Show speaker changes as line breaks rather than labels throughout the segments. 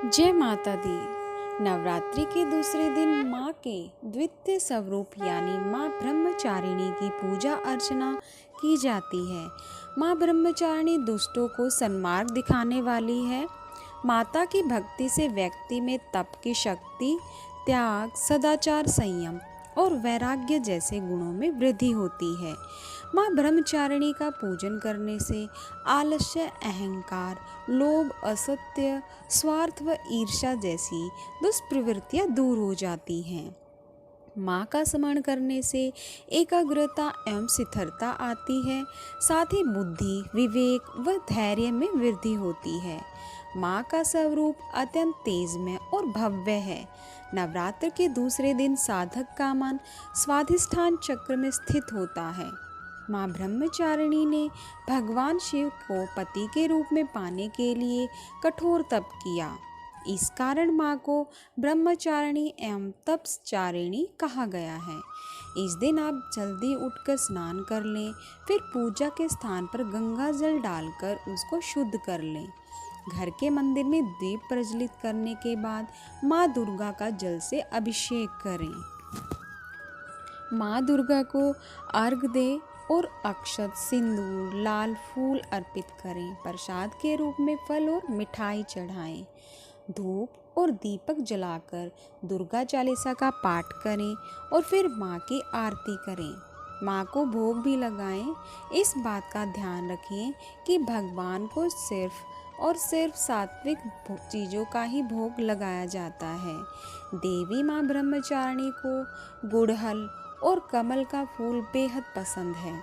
जय माता दी। नवरात्रि के दूसरे दिन माँ के द्वितीय स्वरूप यानी माँ ब्रह्मचारिणी की पूजा अर्चना की जाती है। माँ ब्रह्मचारिणी दुष्टों को सन्मार्ग दिखाने वाली है। माता की भक्ति से व्यक्ति में तप की शक्ति, त्याग, सदाचार, संयम और वैराग्य जैसे गुणों में वृद्धि होती है। माँ ब्रह्मचारिणी का पूजन करने से आलस्य, अहंकार, लोभ, असत्य, स्वार्थ व ईर्ष्या जैसी दुष्प्रवृत्तियाँ दूर हो जाती हैं। माँ का स्मरण करने से एकाग्रता एवं स्थिरता आती है, साथ ही बुद्धि, विवेक व धैर्य में वृद्धि होती है। माँ का स्वरूप अत्यंत तेजमय और भव्य है। नवरात्र के दूसरे दिन साधक का मन स्वाधिष्ठान चक्र में स्थित होता है। माँ ब्रह्मचारिणी ने भगवान शिव को पति के रूप में पाने के लिए कठोर तप किया। इस कारण माँ को ब्रह्मचारिणी एवं तपस्चारिणी कहा गया है। इस दिन आप जल्दी उठकर स्नान कर लें, फिर पूजा के स्थान पर गंगा जल डालकर उसको शुद्ध कर लें। घर के मंदिर में दीप प्रज्वलित करने के बाद माँ दुर्गा का जल से अभिषेक करें। माँ दुर्गा को अर्घ दें और अक्षत, सिंदूर, लाल फूल अर्पित करें। प्रसाद के रूप में फल और मिठाई चढ़ाएं। धूप और दीपक जलाकर दुर्गा चालीसा का पाठ करें और फिर माँ की आरती करें। माँ को भोग भी लगाएं। इस बात का ध्यान रखें कि भगवान को सिर्फ और सिर्फ सात्विक चीज़ों का ही भोग लगाया जाता है। देवी माँ ब्रह्मचारिणी को गुड़हल और कमल का फूल बेहद पसंद है,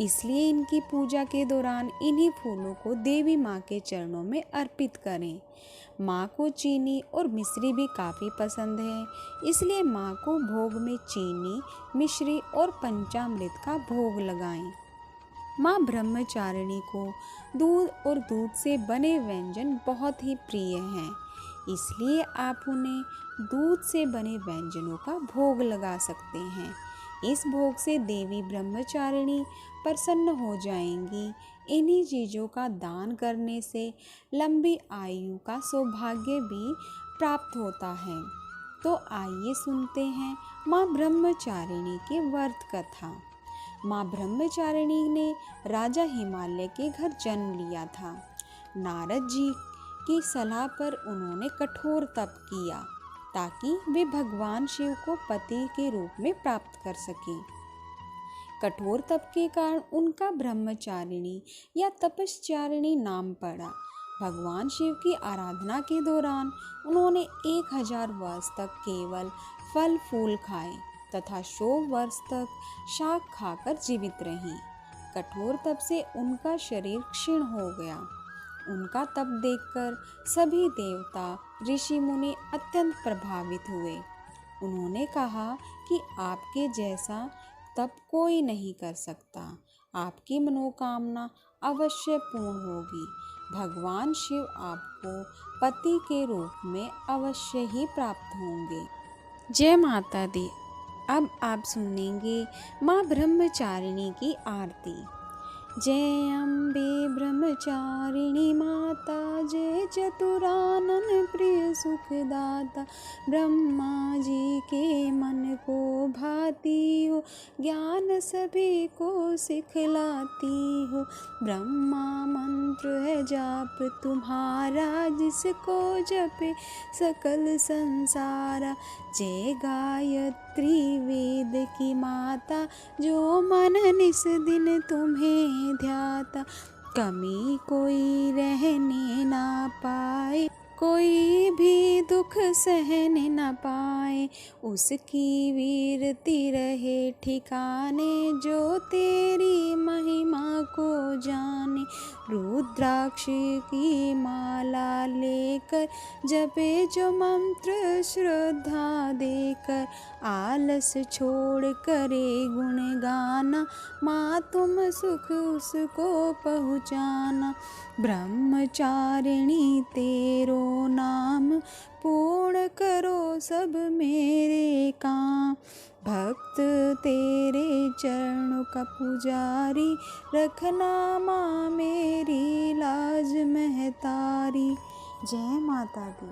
इसलिए इनकी पूजा के दौरान इन्हीं फूलों को देवी माँ के चरणों में अर्पित करें। माँ को चीनी और मिश्री भी काफ़ी पसंद है, इसलिए माँ को भोग में चीनी, मिश्री और पंचामृत का भोग लगाएं। माँ ब्रह्मचारिणी को दूध और दूध से बने व्यंजन बहुत ही प्रिय हैं, इसलिए आप उन्हें दूध से बने व्यंजनों का भोग लगा सकते हैं। इस भोग से देवी ब्रह्मचारिणी प्रसन्न हो जाएंगी। इन्हीं चीज़ों का दान करने से लंबी आयु का सौभाग्य भी प्राप्त होता है। तो आइए सुनते हैं माँ ब्रह्मचारिणी की व्रत कथा। माँ ब्रह्मचारिणी ने राजा हिमालय के घर जन्म लिया था। नारद जी की सलाह पर उन्होंने कठोर तप किया ताकि वे भगवान शिव को पति के रूप में प्राप्त कर सकें। कठोर तप के कारण उनका ब्रह्मचारिणी या तपस्चारिणी नाम पड़ा। भगवान शिव की आराधना के दौरान उन्होंने 1000 वर्ष तक केवल फल फूल खाए तथा 100 वर्ष तक शाक खाकर जीवित रहीं। कठोर तप से उनका शरीर क्षीण हो गया। उनका तप देखकर सभी देवता, ऋषि मुनि अत्यंत प्रभावित हुए। उन्होंने कहा कि आपके जैसा तप कोई नहीं कर सकता। आपकी मनोकामना अवश्य पूर्ण होगी। भगवान शिव आपको पति के रूप में अवश्य ही प्राप्त होंगे। जय माता दी। अब आप सुनेंगे माँ ब्रह्मचारिणी की आरती। जय अम्बे ब्रह्मचारिणी माता, जय चतुरानन प्रिय सुखदाता। ब्रह्मा जी के मन को भाती हो, ज्ञान सभी को सिखलाती हो। ब्रह्मा मंत्र है जाप तुम्हारा, जिसको जपे सकल संसारा। जय गायत्री वेद की माता, जो मन निस दिन तुम्हें ध्याता। कमी कोई रहने ना पाए, कोई भी दुख सहने न पाए। उसकी वीरती रहे ठिकाने, जो तेरी महिमा को जाने। रुद्राक्ष की माला लेकर जपे जो मंत्र श्रद्धा देकर। आलस छोड़ करे गुण गाना, माँ तुम सुख उसको पहुँचाना। ब्रह्मचारिणी तेरो नाम, पूर्ण करो सब मेरे काम। भक्त तेरे चरणों का पुजारी, रखना माँ मेरी लाज महतारी। जय माता दी।